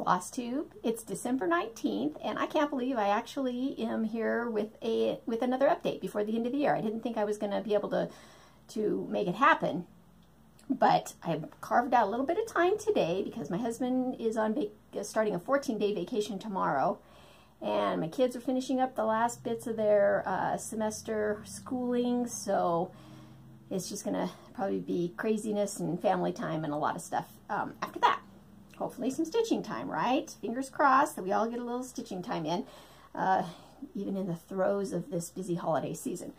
FlossTube. It's December 19th, and I can't believe I actually am here with another update before the end of the year. I didn't think I was going to be able to make it happen, but I carved out a little bit of time today because my husband is starting a 14-day vacation tomorrow, and my kids are finishing up the last bits of their semester schooling, so it's just going to probably be craziness and family time and a lot of stuff after that. Hopefully some stitching time, right? Fingers crossed that we all get a little stitching time in, even in the throes of this busy holiday season.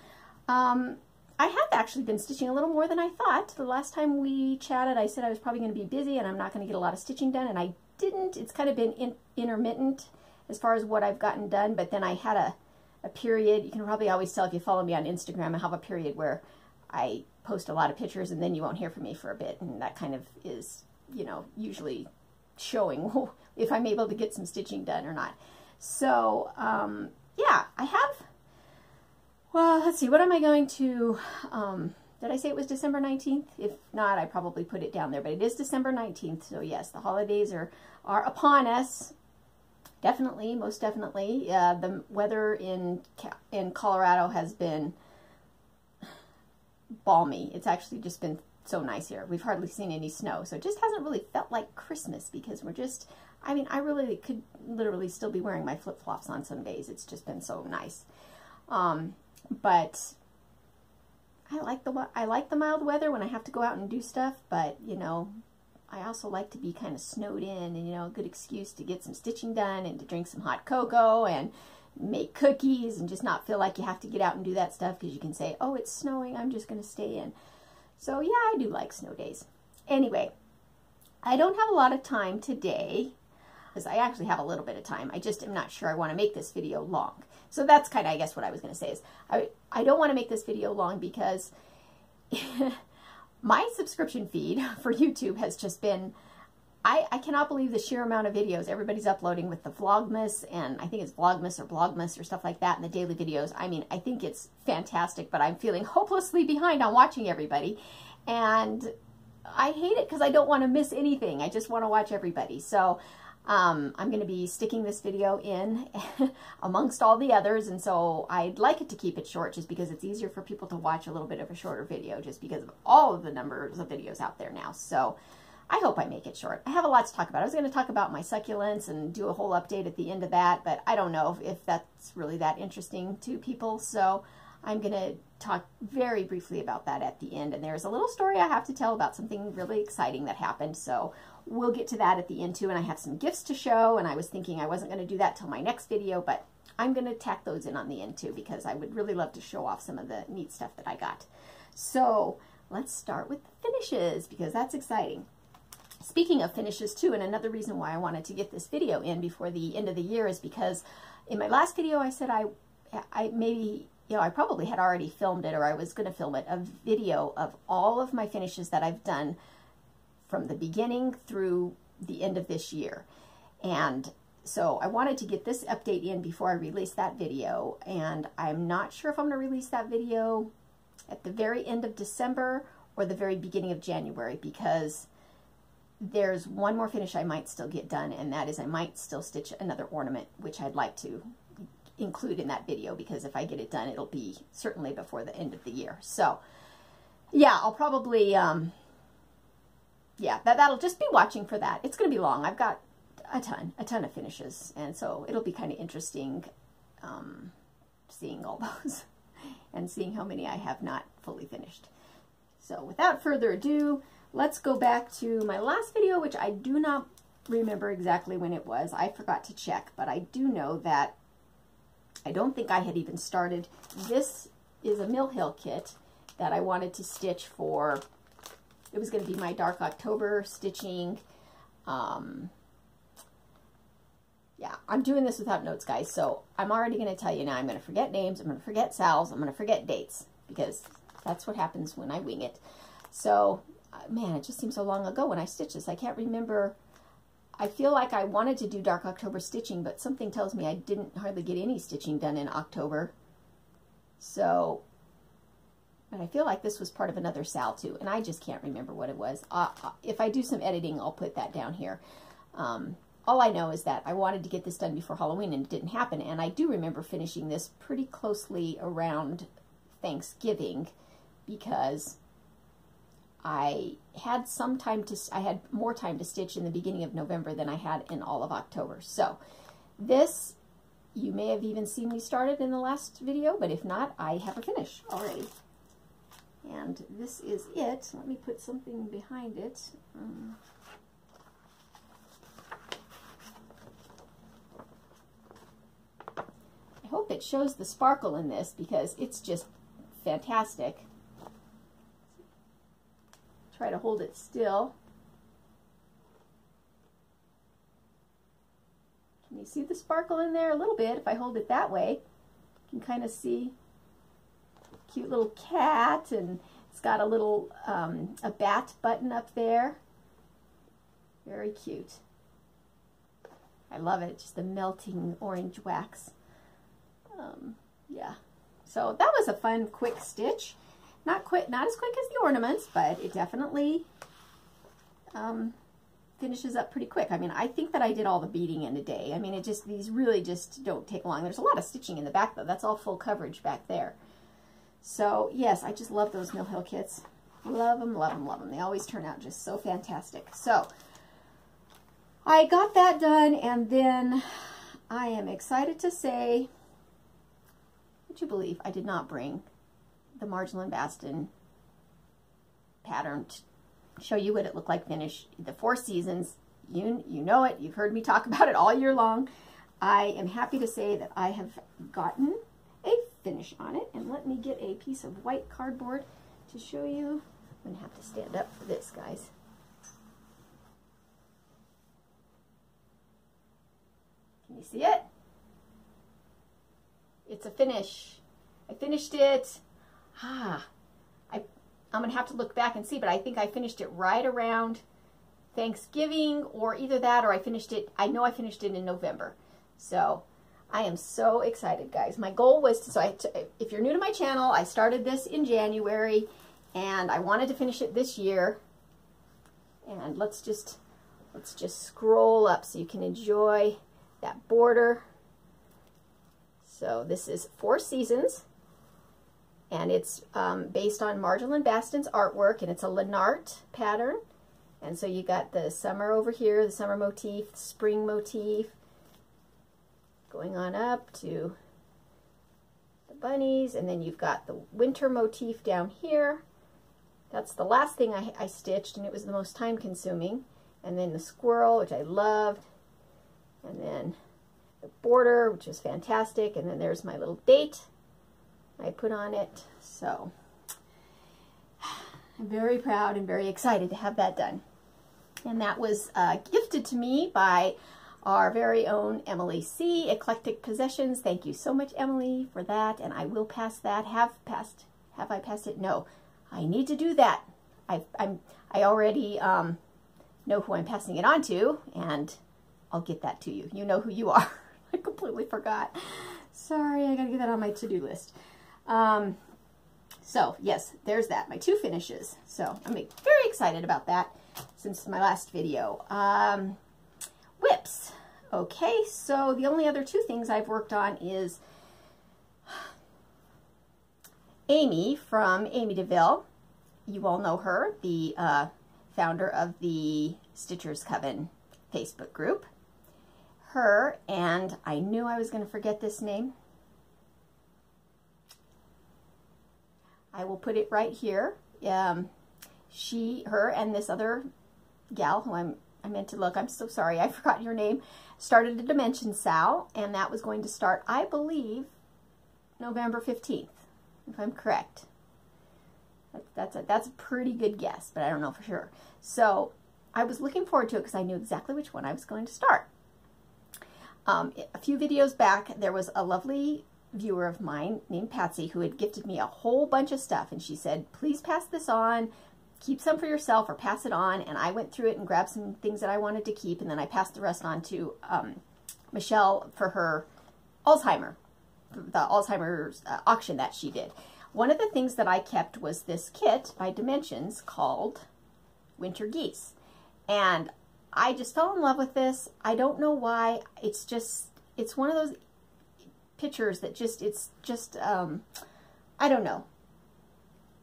I have actually been stitching a little more than I thought. The last time we chatted, I said I was probably going to be busy and I'm not going to get a lot of stitching done, and I didn't. It's kind of been intermittent as far as what I've gotten done, but then I had a period. You can probably always tell if you follow me on Instagram. I have a period where I post a lot of pictures and then you won't hear from me for a bit, and that kind of is, you know, usually showing if I'm able to get some stitching done or not. So yeah, I have, well, let's see, what am I going to, did I say it was December 19th? If not, I probably put it down there, but it is December 19th. So yes, the holidays are upon us. Definitely, most definitely. The weather in Colorado has been balmy. It's actually just been so nice here. We've hardly seen any snow, so it just hasn't really felt like Christmas because we're just, I mean, I really could literally still be wearing my flip-flops on some days. It's just been so nice. But I like the mild weather when I have to go out and do stuff, but you know, I also like to be kind of snowed in and, you know, a good excuse to get some stitching done and to drink some hot cocoa and make cookies and just not feel like you have to get out and do that stuff because you can say, oh, it's snowing, I'm just going to stay in. So yeah, I do like snow days. Anyway, I don't have a lot of time today because I actually have a little bit of time. I just am not sure I want to make this video long. So that's kind of, I guess, what I was going to say is I don't want to make this video long because my subscription feed for YouTube has just been, I cannot believe the sheer amount of videos everybody's uploading with the Vlogmas, and I think it's Vlogmas or stuff like that, and the daily videos. I mean, I think it's fantastic, but I'm feeling hopelessly behind on watching everybody, and I hate it because I don't want to miss anything. I just want to watch everybody. So I'm going to be sticking this video in amongst all the others, and so I'd like it to keep it short just because it's easier for people to watch a little bit of a shorter video just because of all of the numbers of videos out there now. So I hope I make it short. I have a lot to talk about. I was going to talk about my succulents and do a whole update at the end of that, but I don't know if that's really that interesting to people, so I'm going to talk very briefly about that at the end. And there's a little story I have to tell about something really exciting that happened, so we'll get to that at the end too. And I have some gifts to show, and I was thinking I wasn't going to do that till my next video, but I'm going to tack those in on the end too because I would really love to show off some of the neat stuff that I got. So let's start with the finishes because that's exciting. Speaking of finishes too, and another reason why I wanted to get this video in before the end of the year is because in my last video I said I maybe, you know, I probably had already filmed it or I was going to film it, a video of all of my finishes that I've done from the beginning through the end of this year. And so I wanted to get this update in before I release that video, and I'm not sure if I'm going to release that video at the very end of December or the very beginning of January because there's one more finish I might still get done, and that is I might still stitch another ornament, which I'd like to include in that video because if I get it done, it'll be certainly before the end of the year. So yeah, I'll probably, yeah, that'll just be watching for that. It's going to be long. I've got a ton of finishes, and so it'll be kind of interesting seeing all those and seeing how many I have not fully finished. So without further ado, let's go back to my last video, which I do not remember exactly when it was. I forgot to check, but I do know that I don't think I had even started. This is a Mill Hill kit that I wanted to stitch for, it was going to be my Dark October stitching. Yeah, I'm doing this without notes, guys, so I'm already going to tell you now I'm going to forget names, I'm going to forget sals, I'm going to forget dates, because that's what happens when I wing it. So, man, it just seems so long ago when I stitched this. I can't remember. I feel like I wanted to do Dark October stitching, but something tells me I didn't hardly get any stitching done in October. So, and I feel like this was part of another sal too, and I just can't remember what it was. If I do some editing, I'll put that down here. all I know is that I wanted to get this done before Halloween and it didn't happen. And I do remember finishing this pretty closely around Thanksgiving because I had I had more time to stitch in the beginning of November than I had in all of October. So this, you may have even seen me started in the last video, but if not, I have a finish already. And this is it. Let me put something behind it. I hope it shows the sparkle in this because it's just fantastic. Try to hold it still. Can you see the sparkle in there a little bit? If I hold it that way, you can kind of see a cute little cat, and it's got a little a bat button up there. Very cute. I love it, just the melting orange wax. Yeah, so that was a fun, quick stitch. Not as quick as the ornaments, but it definitely finishes up pretty quick. I mean, I think that I did all the beading in a day. I mean, these really just don't take long. There's a lot of stitching in the back though. That's all full coverage back there. So yes, I just love those Mill Hill kits. Love them, love them, love them. They always turn out just so fantastic. So I got that done, and then I am excited to say, would you believe I did not bring the Marjolaine Baston pattern to show you what it looked like finished. The 4 seasons, you know it, you've heard me talk about it all year long. I am happy to say that I have gotten a finish on it, and let me get a piece of white cardboard to show you. I'm gonna have to stand up for this, guys. Can you see it? It's a finish. I finished it. I'm going to have to look back and see, but I think I finished it right around Thanksgiving, or either that or I finished it, I know I finished it in November. So I am so excited, guys. My goal was to, if you're new to my channel, I started this in January and I wanted to finish it this year. And let's just scroll up so you can enjoy that border. So this is 4 seasons. And it's based on Marjolaine Baston's artwork, and it's a Lennart pattern. And so you got the summer over here, the summer motif, the spring motif, going on up to the bunnies, and then you've got the winter motif down here. That's the last thing I stitched, and it was the most time consuming. And then the squirrel, which I loved, and then the border, which is fantastic, and then there's my little date I put on it. So I'm very proud and very excited to have that done. And that was gifted to me by our very own Emily C. Eclectic Possessions. Thank you so much, Emily, for that. And I will pass that. Have I passed it? No. I need to do that. I already know who I'm passing it on to, and I'll get that to you. You know who you are. I completely forgot. Sorry, I gotta get that on my to-do list. So yes, there's that, my 2 finishes. So I'm very excited about that since my last video. Whips. Okay, so the only other 2 things I've worked on is Amy from Amy DeVille. You all know her, the founder of the Stitchers Coven Facebook group. Her, and I knew I was going to forget this name. I will put it right here. Her, and this other gal who I meant to look, I'm so sorry, I forgot your name, started a Dimension Sal, and that was going to start, I believe, November 15th, if I'm correct. That's a pretty good guess, but I don't know for sure. So I was looking forward to it because I knew exactly which one I was going to start. A few videos back, there was a lovely viewer of mine named Patsy who had gifted me a whole bunch of stuff, and she said, please pass this on, keep some for yourself or pass it on. And I went through it and grabbed some things that I wanted to keep, and then I passed the rest on to Michelle for her Alzheimer's auction that she did. One of the things that I kept was this kit by Dimensions called Winter Geese, and I just fell in love with this. I don't know why. It's just, it's one of those pictures that just, it's just, I don't know.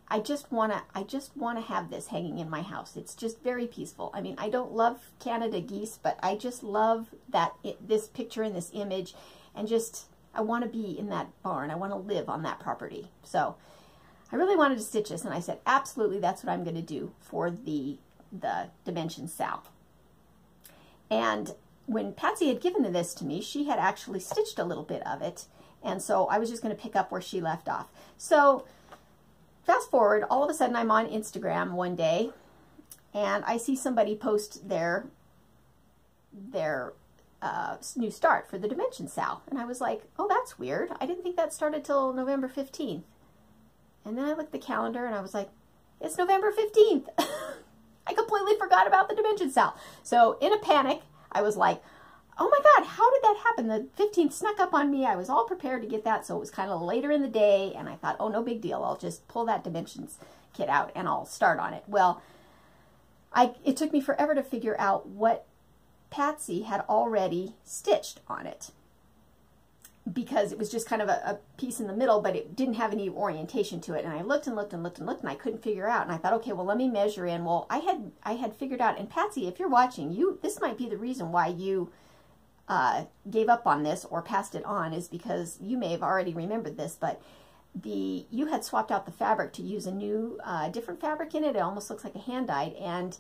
I just want to have this hanging in my house. It's just very peaceful. I mean, I don't love Canada geese, but I just love that this picture and this image, and just, I want to be in that barn. I want to live on that property. So I really wanted to stitch this, and I said, absolutely, that's what I'm going to do for the Dimension Sal. And when Patsy had given this to me, she had actually stitched a little bit of it, and so I was just going to pick up where she left off. So fast forward, all of a sudden I'm on Instagram one day, and I see somebody post their new start for the Dimension Sal. And I was like, oh, that's weird. I didn't think that started till November 15th. And then I looked at the calendar and I was like, it's November 15th. I completely forgot about the Dimension Sal. So in a panic, I was like, oh my God, how did that happen? The 15th snuck up on me. I was all prepared to get that. So it was kind of later in the day. And I thought, oh, no big deal. I'll just pull that Dimensions kit out and I'll start on it. Well, it took me forever to figure out what Patsy had already stitched on it, because it was just kind of a piece in the middle, but it didn't have any orientation to it. And I looked and looked and looked and looked, and I couldn't figure out. And I thought, okay, well, let me measure in. Well, I had figured out, and Patsy, if you're watching, this might be the reason why you gave up on this or passed it on, is because you may have already remembered this, but you had swapped out the fabric to use a new, different fabric in it. It almost looks like a hand-dyed. And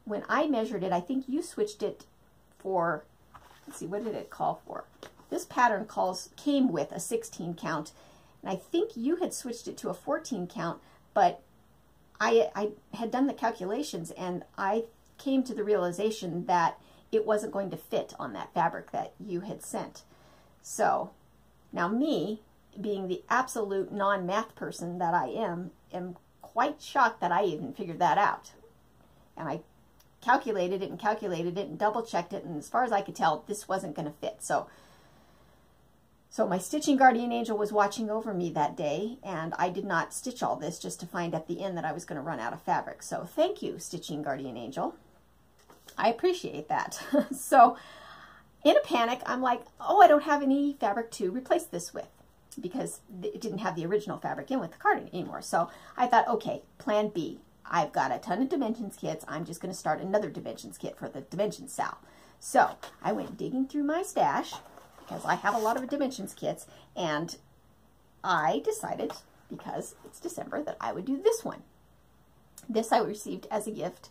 when I measured it, I think you switched it for, let's see, what did it call for? This pattern came with a 16 count, and I think you had switched it to a 14 count, but I had done the calculations, and I came to the realization that it wasn't going to fit on that fabric that you had sent. So now, me, being the absolute non-math person that I am quite shocked that I even figured that out. And I calculated it and double checked it, and as far as I could tell, this wasn't going to fit. So my stitching guardian angel was watching over me that day, and I did not stitch all this just to find at the end that I was going to run out of fabric. So thank you, stitching guardian angel. I appreciate that. So in a panic, I'm like, oh, I don't have any fabric to replace this with, because it didn't have the original fabric in with the cardigan anymore. So I thought, okay, plan B. I've got a ton of Dimensions kits. I'm just going to start another Dimensions kit for the Dimension Sal. So I went digging through my stash, because I have a lot of Dimensions kits, and I decided, because it's December, that I would do this one. This I received as a gift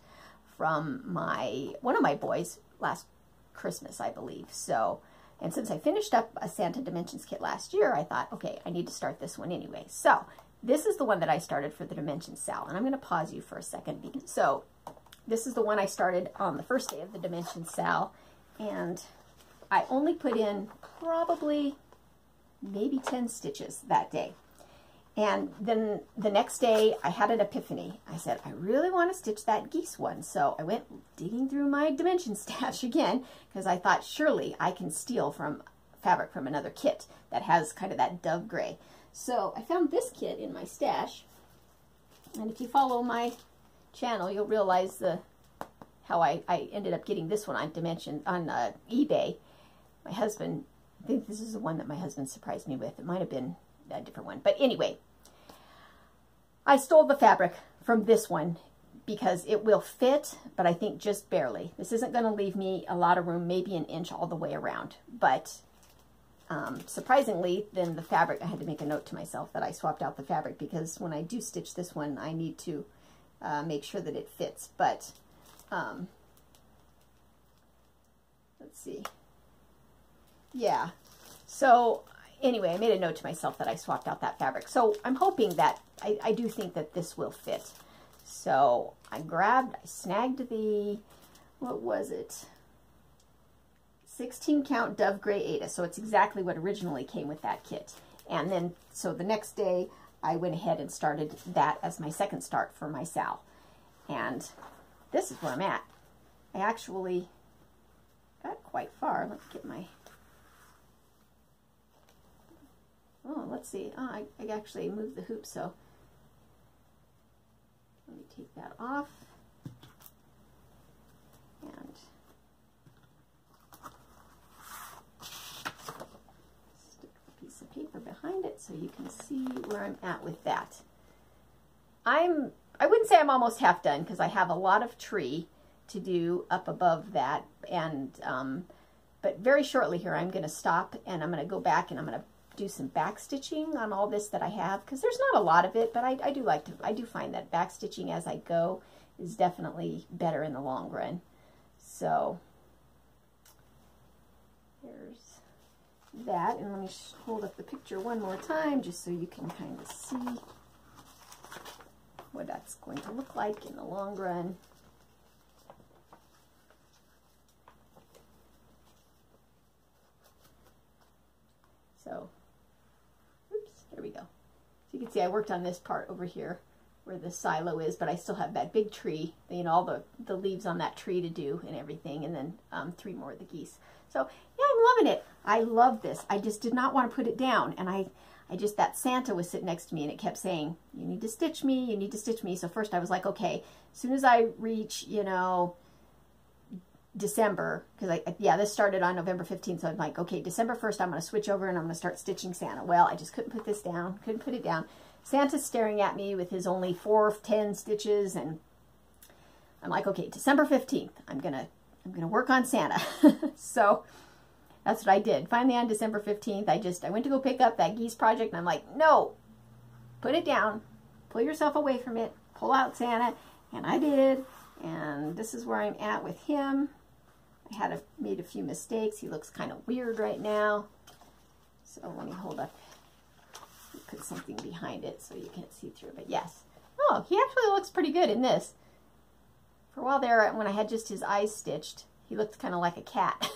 from one of my boys last Christmas, I believe. So, and since I finished up a Santa Dimensions kit last year, I thought, okay, I need to start this one anyway. So this is the one that I started for the Dimension Sal, and I'm going to pause you for a second. So this is the one I started on the first day of the Dimension Sal, and I only put in probably maybe 10 stitches that day. And then the next day I had an epiphany. I said, I really want to stitch that geese one. So I went digging through my dimension stash again, because I thought surely I can steal from fabric from another kit that has kind of that dove gray. So I found this kit in my stash, and if you follow my channel, you'll realize how I ended up getting this one on eBay. My husband, I think this is the one that my husband surprised me with. It might have been a different one. But anyway, I stole the fabric from this one because it will fit, but I think just barely. This isn't going to leave me a lot of room, maybe an inch all the way around. But surprisingly, then the fabric, I had to make a note to myself that I swapped out the fabric, because when I do stitch this one, I need to make sure that it fits. But let's see. Yeah, so anyway, I made a note to myself that I swapped out that fabric. So I'm hoping that, I do think that this will fit. So I snagged the, what was it? 16 count dove gray Ada. So it's exactly what originally came with that kit. And then, so the next day I went ahead and started that as my second start for my Sal. And this is where I'm at. I actually got quite far. Let's get my, oh, let's see. Oh, I actually moved the hoop, so let me take that off. And it so you can see where I'm at with that. I wouldn't say I'm almost half done because I have a lot of tree to do up above that, and but very shortly here I'm going to stop and I'm going to go back and I'm going to do some back stitching on all this that I have, because there's not a lot of it, but I do find that back stitching as I go is definitely better in the long run. So there's that, and let me hold up the picture one more time just so you can kind of see what that's going to look like in the long run. So, oops, there we go. So you can see I worked on this part over here where the silo is, but I still have that big tree, you know, all the leaves on that tree to do and everything, and then 3 more of the geese. So yeah, I'm loving it. I love this. I just did not want to put it down, and I just, that Santa was sitting next to me and it kept saying, you need to stitch me, you need to stitch me. So first I was like, okay, as soon as I reach, you know, December, because this started on November 15th, so I'm like, okay, December 1st I'm going to switch over and I'm going to start stitching Santa. Well, I just couldn't put this down, couldn't put it down. Santa's staring at me with his only 4 of 10 stitches, and I'm like, okay, December 15th, I'm gonna work on Santa. So that's what I did. Finally on December 15th, I went to go pick up that geese project, and I'm like, no, put it down, pull yourself away from it, pull out Santa, and I did, and this is where I'm at with him. I made a few mistakes. He looks kind of weird right now. So let me hold up, put something behind it so you can't see through, but yes. Oh, he actually looks pretty good in this. For a while there, when I had just his eyes stitched, he looked kind of like a cat.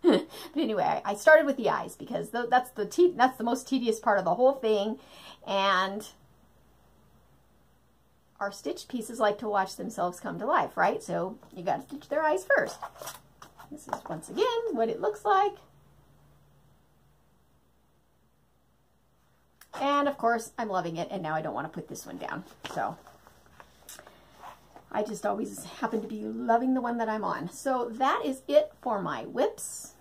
But anyway, I started with the eyes because that's the most tedious part of the whole thing, and our stitched pieces like to watch themselves come to life, right? So you got to stitch their eyes first. This is once again what it looks like. And of course, I'm loving it, and now I don't want to put this one down. So I just always happen to be loving the one that I'm on. So that is it for my whips,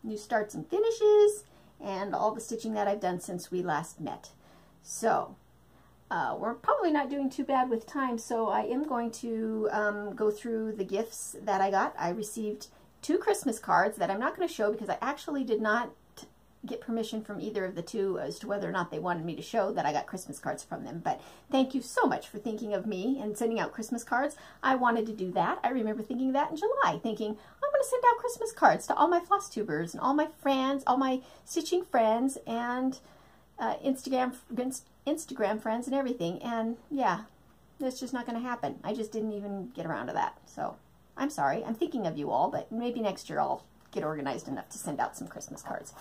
new starts and finishes, and all the stitching that I've done since we last met. So we're probably not doing too bad with time, so I am going to go through the gifts that I got. I received 2 Christmas cards that I'm not going to show because I actually did not get permission from either of the 2 as to whether or not they wanted me to show that I got Christmas cards from them. But thank you so much for thinking of me and sending out Christmas cards. I wanted to do that. I remember thinking that in July, thinking I'm going to send out Christmas cards to all my FlossTubers and all my friends, all my stitching friends, and Instagram friends and everything. And yeah, that's just not going to happen. I just didn't even get around to that. So I'm sorry. I'm thinking of you all, but maybe next year I'll get organized enough to send out some Christmas cards.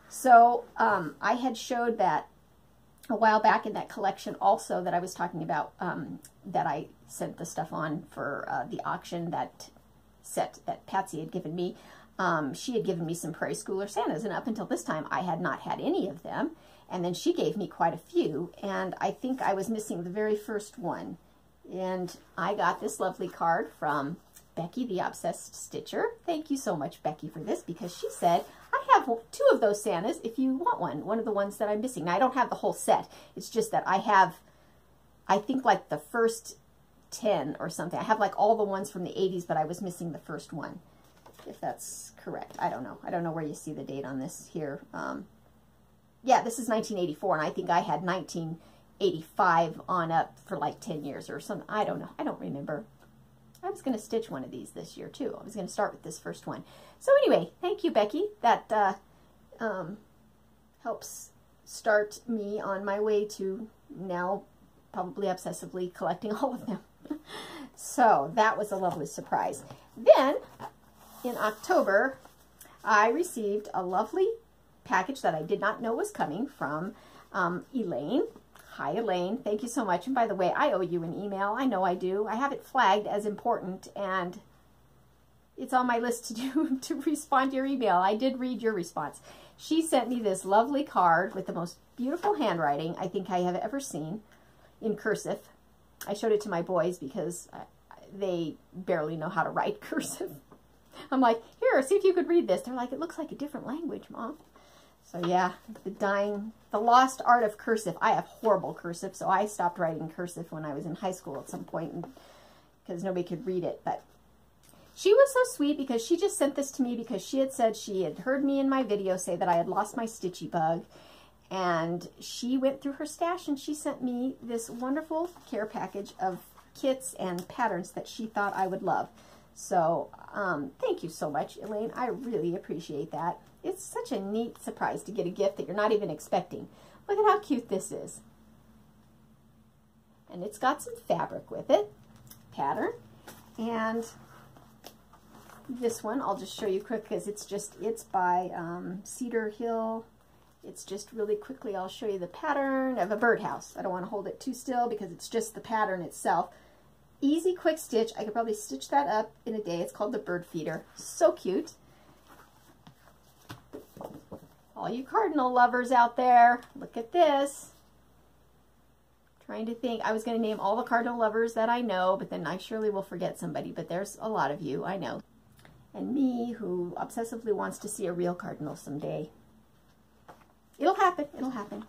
So I had showed that a while back in that collection also that I was talking about, that I sent the stuff on for the auction, that set that Patsy had given me. She had given me some Prairie Schooler Santas, and up until this time I had not had any of them. And then she gave me quite a few, and I think I was missing the very first one. And I got this lovely card from Becky, the Obsessed Stitcher. Thank you so much, Becky, for this, because she said, I have 2 of those Santas if you want one of the ones that I'm missing. Now, I don't have the whole set. It's just that I have, I think, like the first 10 or something. I have like all the ones from the 80s, but I was missing the first one, if that's correct. I don't know. I don't know where you see the date on this here. Yeah, this is 1984, and I think I had 1985 on up for like 10 years or something. I don't know. I don't remember. I was going to stitch one of these this year, too. I was going to start with this first one. So anyway, thank you, Becky. That helps start me on my way to now probably obsessively collecting all of them. So that was a lovely surprise. Then, in October, I received a lovely package that I did not know was coming from Elaine. Hi, Elaine. Thank you so much. And by the way, I owe you an email. I know I do. I have it flagged as important, and it's on my list to do to respond to your email. I did read your response. She sent me this lovely card with the most beautiful handwriting I think I have ever seen, in cursive. I showed it to my boys because they barely know how to write cursive. I'm like, here, see if you could read this. They're like, it looks like a different language, Mom. So yeah, the lost art of cursive. I have horrible cursive, so I stopped writing cursive when I was in high school at some point because nobody could read it. But she was so sweet because she just sent this to me because she had said she had heard me in my video say that I had lost my stitchy bug. And she went through her stash and she sent me this wonderful care package of kits and patterns that she thought I would love. So thank you so much, Elaine. I really appreciate that. It's such a neat surprise to get a gift that you're not even expecting. Look at how cute this is. And it's got some fabric with it, pattern. And this one, I'll just show you quick because it's by Cedar Hill. It's just really quickly, I'll show you the pattern of a birdhouse. I don't want to hold it too still because it's just the pattern itself. Easy, quick stitch. I could probably stitch that up in a day. It's called the bird feeder. So cute. All you cardinal lovers out there, look at this. Trying to think, I was going to name all the cardinal lovers that I know, but then I surely will forget somebody, but there's a lot of you, I know. And me, who obsessively wants to see a real cardinal someday. It'll happen, it'll happen.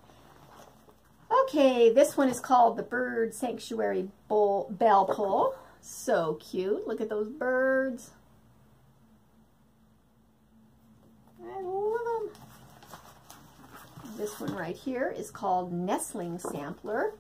Okay, this one is called the Bird Sanctuary Bell Pull. So cute, look at those birds. I love them. This one right here is called Nestling Sampler.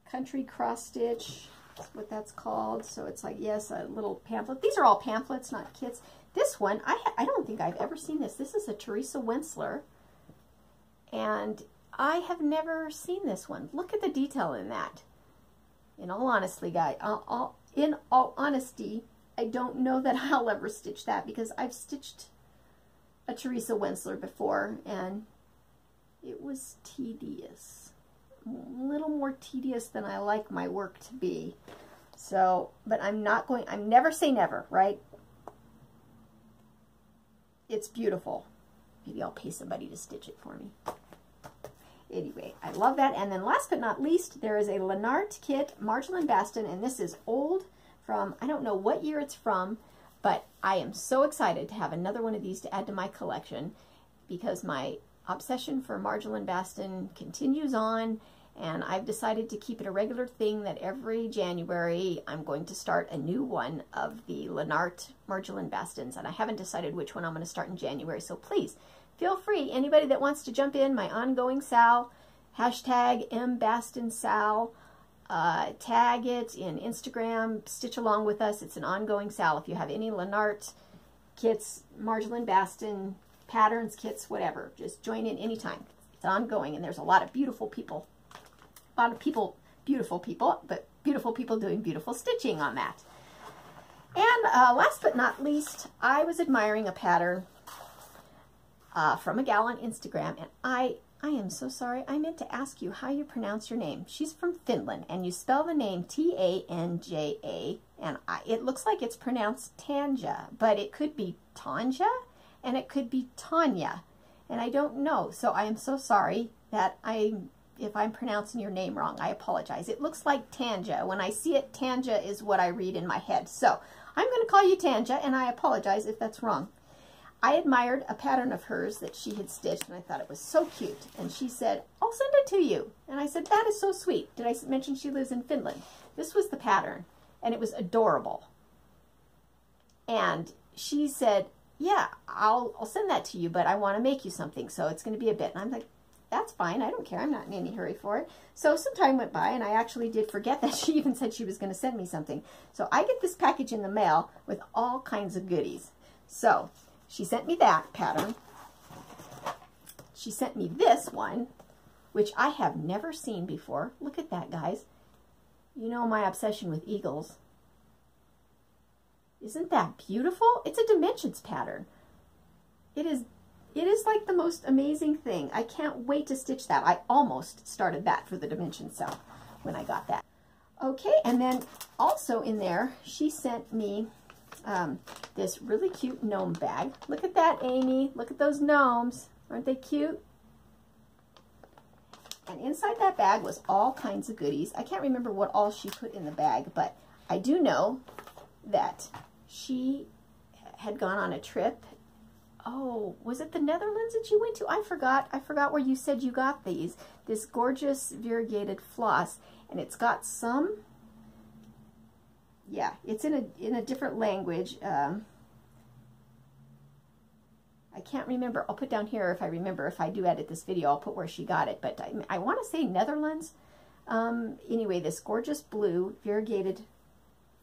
Country cross stitch, that's what that's called. So it's like, yes, a little pamphlet. These are all pamphlets, not kits. This one, I don't think I've ever seen this. This is a Theresa Whistler, and I have never seen this one. Look at the detail in that. In all honesty, guys, in all honesty, I don't know that I'll ever stitch that because I've stitched a Theresa Whistler before and it was tedious. A little more tedious than I like my work to be. So, but I'm never say never, right? It's beautiful. Maybe I'll pay somebody to stitch it for me. Anyway, I love that. And then last but not least, there is a Lennart kit, Marjolaine Baston, and this is old from, I don't know what year it's from, but I am so excited to have another one of these to add to my collection because my obsession for Marjolaine Baston continues on, and I've decided to keep it a regular thing that every January I'm going to start a new one of the Lennart Marjolaine Bastons, and I haven't decided which one I'm going to start in January, so please feel free, anybody that wants to jump in, my ongoing Sal, hashtag MBastonSal, tag it in Instagram, stitch along with us. It's an ongoing Sal. If you have any Lennart kits, Marjolaine Baston, patterns, kits, whatever, just join in anytime. It's ongoing, and there's a lot of beautiful people. A lot of people, beautiful people, but beautiful people doing beautiful stitching on that. And last but not least, I was admiring a pattern from a gal on Instagram, and I am so sorry. I meant to ask you how you pronounce your name. She's from Finland, and you spell the name T-A-N-J-A, and it looks like it's pronounced Tanja, but it could be Tanja, and it could be Tanya, and I don't know. So I am so sorry that if I'm pronouncing your name wrong, I apologize. It looks like Tanja. When I see it, Tanja is what I read in my head. So I'm going to call you Tanja, and I apologize if that's wrong. I admired a pattern of hers that she had stitched, and I thought it was so cute. And she said, I'll send it to you. And I said, that is so sweet. Did I mention she lives in Finland? This was the pattern, and it was adorable. And she said, yeah, I'll send that to you, but I want to make you something, so it's going to be a bit. And I'm like, that's fine. I don't care. I'm not in any hurry for it. So some time went by, and I actually did forget that she even said she was going to send me something. So I get this package in the mail with all kinds of goodies. So she sent me that pattern. She sent me this one, which I have never seen before. Look at that, guys. You know my obsession with eagles. Isn't that beautiful? It's a dimensions pattern. It is like the most amazing thing. I can't wait to stitch that. I almost started that for the dimensions cell when I got that. Okay, and then also in there, she sent me this really cute gnome bag. Look at that, Amy. Look at those gnomes. Aren't they cute? And inside that bag was all kinds of goodies. I can't remember what all she put in the bag, but I do know that she had gone on a trip. Oh, was it the Netherlands that you went to? I forgot where you said you got these. This gorgeous variegated floss, and it's got some, yeah, it's in a different language. I can't remember. I'll put down here if I remember. If I do edit this video, I'll put where she got it. But I want to say Netherlands. Anyway, this gorgeous blue variegated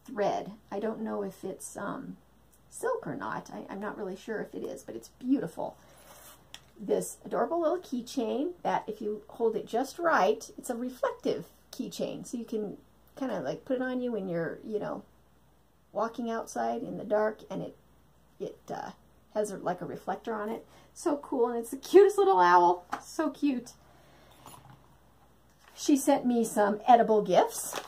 thread. I don't know if it's silk or not. I'm not really sure if it is, but it's beautiful. This adorable little keychain that if you hold it just right, it's a reflective keychain. So you can kind of like put it on you when you're, you know, walking outside in the dark, and it has like a reflector on it. So cool, and it's the cutest little owl. So cute. She sent me some edible gifts.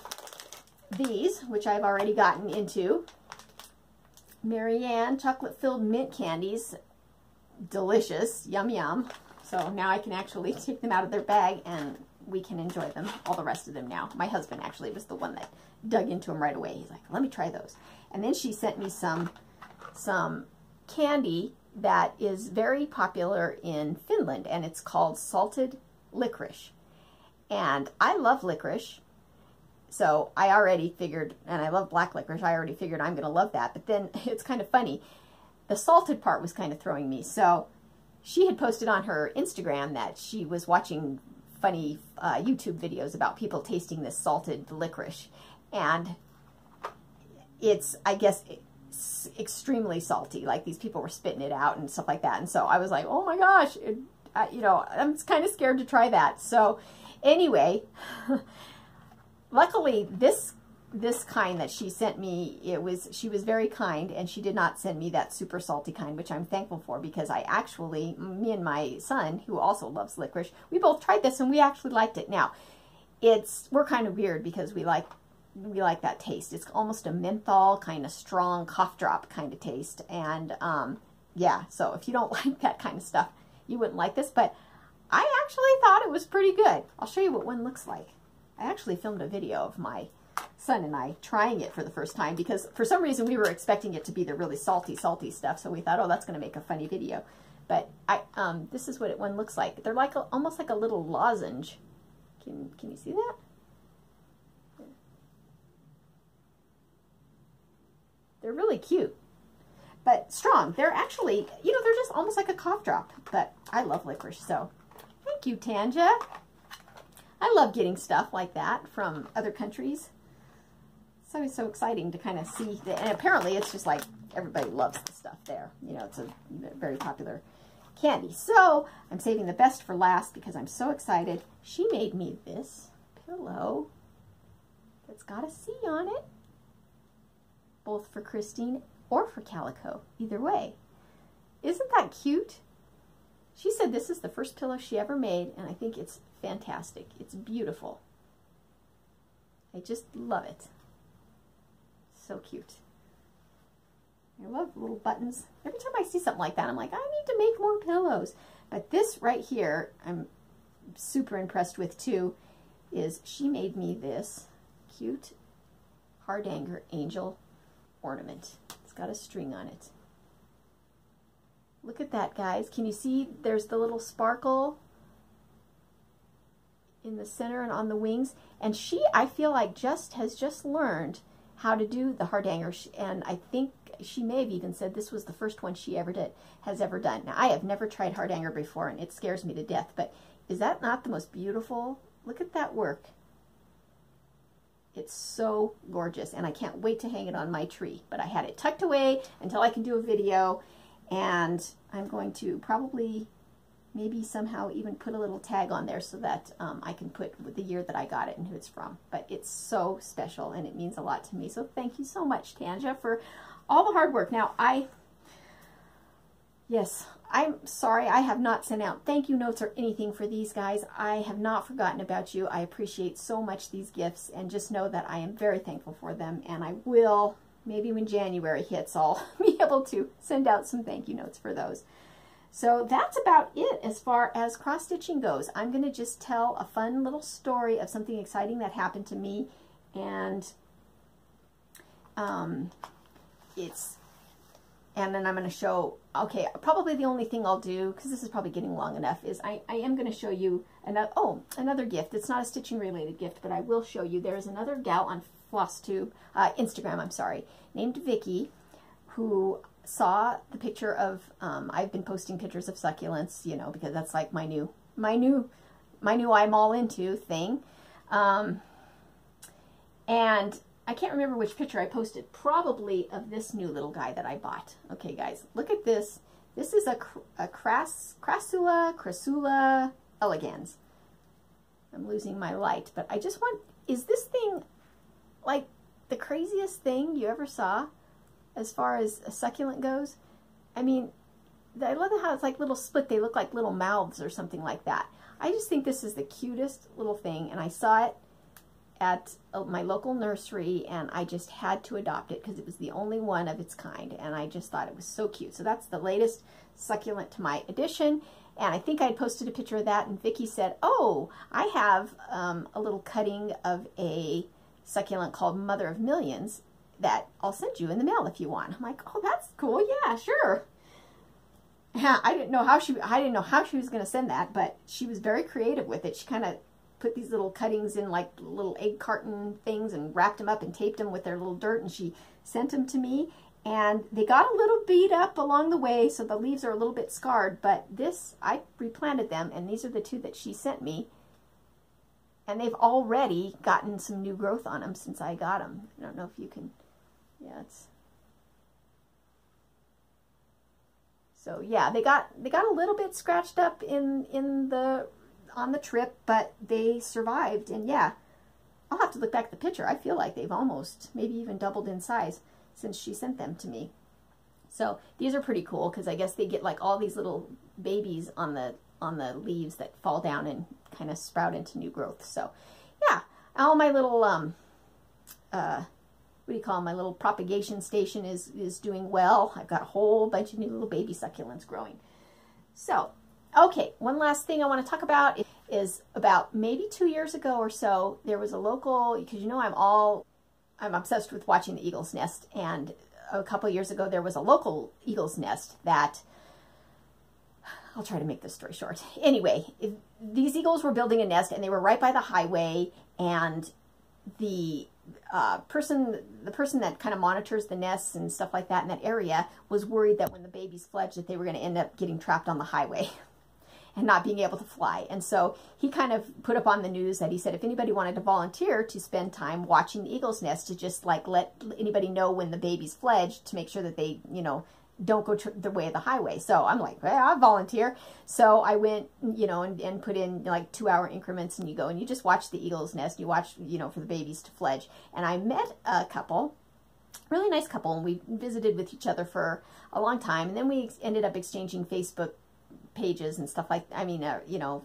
These, which I've already gotten into. Marianne chocolate-filled mint candies. Delicious. Yum, yum. So now I can actually take them out of their bag and we can enjoy them, all the rest of them now. My husband actually was the one that dug into them right away. He's like, let me try those. And then she sent me some candy that is very popular in Finland, and it's called salted licorice. And I love licorice, so I already figured, and I love black licorice, I already figured I'm going to love that. But then it's kind of funny. The salted part was kind of throwing me. So she had posted on her Instagram that she was watching funny YouTube videos about people tasting this salted licorice. And it's, I guess, it's extremely salty. Like these people were spitting it out and stuff like that. And so I was like, oh my gosh, you know, I'm kind of scared to try that. So anyway, luckily this kind that she sent me, she was very kind, and she did not send me that super salty kind, which I'm thankful for, because me and my son, who also loves licorice, we both tried this and we actually liked it. Now, we're kind of weird because we like that taste. It's almost a menthol kind of strong cough drop kind of taste. And yeah, so if you don't like that kind of stuff, you wouldn't like this, but I actually thought it was pretty good. I'll show you what one looks like. I actually filmed a video of my son and I trying it for the first time, because for some reason we were expecting it to be the really salty stuff, so we thought, oh, that's going to make a funny video. But this is what one looks like. They're like almost like a little lozenge. Can you see that? They're really cute, but strong. They're actually, you know, they're just almost like a cough drop. But I love licorice, so thank you, Tanja. I love getting stuff like that from other countries. It's always so exciting to kind of see. And apparently it's just like everybody loves the stuff there. You know, it's a very popular candy. So I'm saving the best for last because I'm so excited. She made me this pillow that's got a C on it, both for Christine or for Calico, either way. Isn't that cute? She said this is the first pillow she ever made, and I think it's fantastic. It's beautiful. I just love it. So cute. I love little buttons. Every time I see something like that, I'm like, I need to make more pillows. But this right here, I'm super impressed with too, is she made me this cute hardanger angel ornament. It's got a string on it. Look at that, guys. Can you see there's the little sparkle in the center and on the wings? And she, I feel like, has just learned how to do the hardanger, and I think she may have even said this was the first one she has ever done. Now, I have never tried hardanger before, and it scares me to death, but is that not the most beautiful? Look at that work. It's so gorgeous, and I can't wait to hang it on my tree. But I had it tucked away until I can do a video, and I'm going to probably maybe somehow even put a little tag on there so that I can put the year that I got it and who it's from. But it's so special, and it means a lot to me. So thank you so much, Tanja, for all the hard work. Now, yes, I'm sorry I have not sent out thank you notes or anything for these guys. I have not forgotten about you. I appreciate so much these gifts, and just know that I am very thankful for them, and I will, maybe when January hits, I'll be able to send out some thank you notes for those. So that's about it as far as cross-stitching goes. I'm going to just tell a fun little story of something exciting that happened to me, and and then I'm going to show, okay, probably the only thing I'll do, because this is probably getting long enough, is I am going to show you another gift. It's not a stitching related gift, but I will show you. There's another gal on FlossTube, Instagram, I'm sorry, named Vicky, who saw the picture of, I've been posting pictures of succulents, you know, because that's like my new I'm all into thing. And I can't remember which picture I posted, probably of this new little guy that I bought. Okay, guys, look at this. This is a Crassula elegans. I'm losing my light, but I just want, is this thing like the craziest thing you ever saw as far as a succulent goes? I mean, I love how it's like little split. They look like little mouths or something like that. I just think this is the cutest little thing, and I saw it at my local nursery, and I just had to adopt it because it was the only one of its kind, and I just thought it was so cute. So that's the latest succulent to my addition, and I think I had posted a picture of that, and Vicky said, oh, I have a little cutting of a succulent called Mother of Millions that I'll send you in the mail if you want. I'm like, oh, that's cool. Yeah, sure. Yeah, I didn't know how she was going to send that, but she was very creative with it. She kind of put these little cuttings in like little egg carton things and wrapped them up and taped them with their little dirt, and she sent them to me, and they got a little beat up along the way, so the leaves are a little bit scarred, but this, I replanted them, and these are the two that she sent me, and they've already gotten some new growth on them since I got them. I don't know if you can, yeah, it's, so yeah, they got a little bit scratched up on the trip, but they survived, and yeah, I'll have to look back at the picture. I feel like they've almost, maybe even doubled in size since she sent them to me. So these are pretty cool because I guess they get like all these little babies on the leaves that fall down and kind of sprout into new growth. So yeah, all my little what do you call them? My little propagation station is doing well. I've got a whole bunch of new little baby succulents growing. So okay, one last thing I want to talk about is about maybe 2 years ago or so, there was a local, because you know I'm obsessed with watching the eagle's nest, and a couple years ago there was a local eagle's nest that, I'll try to make this story short. Anyway, these eagles were building a nest, and they were right by the highway, and the person that kind of monitors the nests and stuff like that in that area was worried that when the babies fledged that they were going to end up getting trapped on the highway and not being able to fly. And so he kind of put up on the news that he said if anybody wanted to volunteer to spend time watching the eagle's nest, to just like let anybody know when the babies fledged, to make sure that they, you know, don't go the way of the highway. So I'm like, well, I'll volunteer. So I went, you know, and put in like 2-hour increments, and you go and you just watch the eagle's nest. You watch, you know, for the babies to fledge. And I met a couple, really nice couple, and we visited with each other for a long time. And then we ended up exchanging Facebook pages and stuff like, I mean, you know,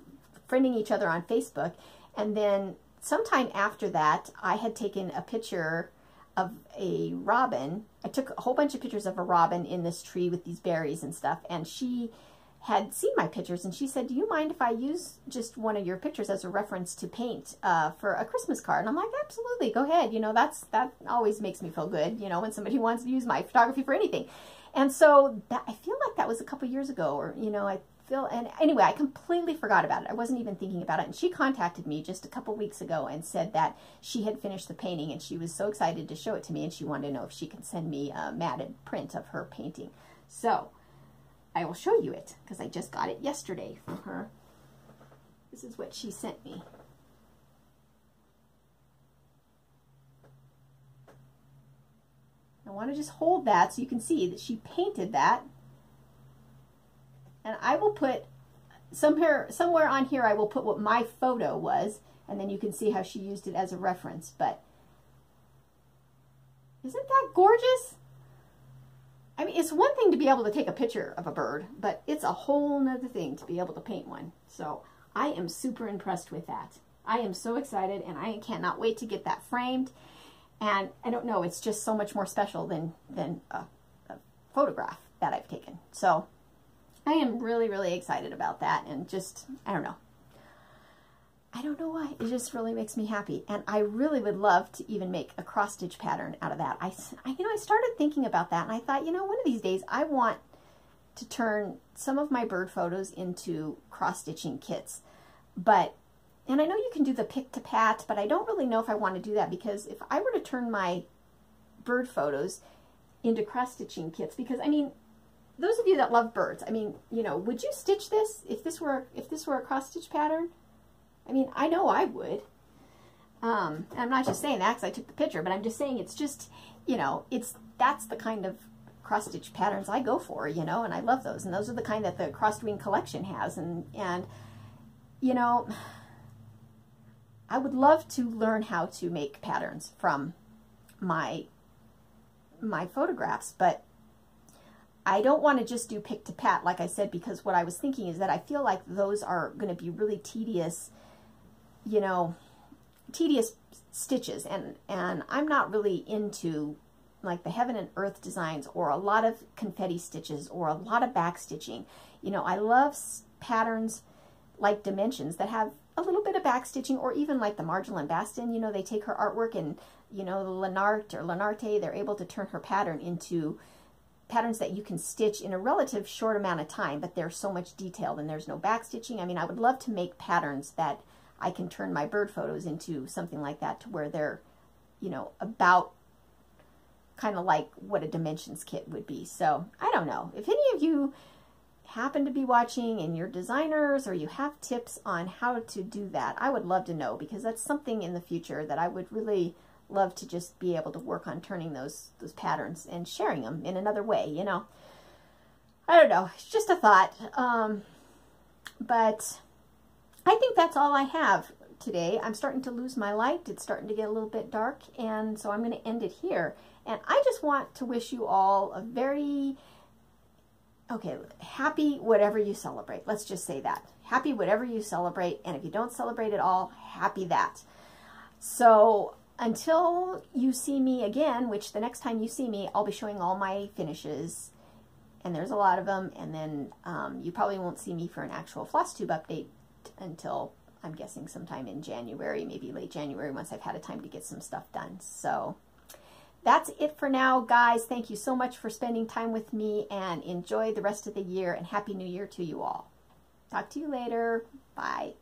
friending each other on Facebook. And then sometime after that, I had taken a picture of a robin. I took a whole bunch of pictures of a robin in this tree with these berries and stuff, and she had seen my pictures, and she said, do you mind if I use just one of your pictures as a reference to paint for a Christmas card? And I'm like, absolutely, go ahead. You know, that always makes me feel good, you know, when somebody wants to use my photography for anything. And so that, I feel like that was a couple years ago, or, you know, and anyway, I completely forgot about it. I wasn't even thinking about it. And she contacted me just a couple weeks ago and said that she had finished the painting, and she was so excited to show it to me, and she wanted to know if she could send me a matted print of her painting. So I will show you it because I just got it yesterday from her. This is what she sent me. I want to just hold that so you can see that she painted that. And I will put somewhere on here, I will put what my photo was, and then you can see how she used it as a reference. But isn't that gorgeous? I mean, it's one thing to be able to take a picture of a bird, but it's a whole nother thing to be able to paint one. So I am super impressed with that. I am so excited, and I cannot wait to get that framed. And I don't know, it's just so much more special than a photograph that I've taken. So I am really, really excited about that, and just, I don't know. I don't know why. It just really makes me happy. And I really would love to even make a cross stitch pattern out of that. I started thinking about that and I thought, you know, one of these days I want to turn some of my bird photos into cross stitching kits. And I know you can do the pick to pat, but I don't really know if I want to do that, because if I were to turn my bird photos into cross stitching kits, because I mean, those of you that love birds, I mean, you know, would you stitch this if this were a cross stitch pattern? I mean, I know I would. And I'm not just saying that because I took the picture, but I'm just saying it's just, you know, that's the kind of cross stitch patterns I go for, you know, and I love those. And those are the kind that the Crossed Wing collection has. And you know, I would love to learn how to make patterns from my photographs, but I don't want to just do pick to pat, like I said, because what I was thinking is that I feel like those are going to be really tedious, you know, tedious stitches, and I'm not really into like the heaven and earth designs or a lot of confetti stitches or a lot of back stitching. You know, I love patterns like Dimensions that have a little bit of back stitching, or even like the Marjolaine Baston, you know, they take her artwork and, you know, the Lenarte, they're able to turn her pattern into patterns that you can stitch in a relative short amount of time, but they're so much detailed and there's no back stitching. I mean, I would love to make patterns that I can turn my bird photos into something like that, to where they're, you know, about kind of like what a Dimensions kit would be. So I don't know if any of you happen to be watching and you're designers, or you have tips on how to do that. I would love to know, because that's something in the future that I would really love to just be able to work on, turning those patterns and sharing them in another way, you know. I don't know, it's just a thought. But I think that's all I have today. I'm starting to lose my light. It's starting to get a little bit dark, and so I'm going to end it here. And I just want to wish you all a very, happy whatever you celebrate. Let's just say that. Happy whatever you celebrate, and if you don't celebrate at all, happy that. So until you see me again, which the next time you see me, I'll be showing all my finishes, and there's a lot of them, and then you probably won't see me for an actual FlossTube update until, I'm guessing, sometime in January, maybe late January, once I've had a time to get some stuff done. So that's it for now, guys. Thank you so much for spending time with me, and enjoy the rest of the year, and Happy New Year to you all. Talk to you later. Bye.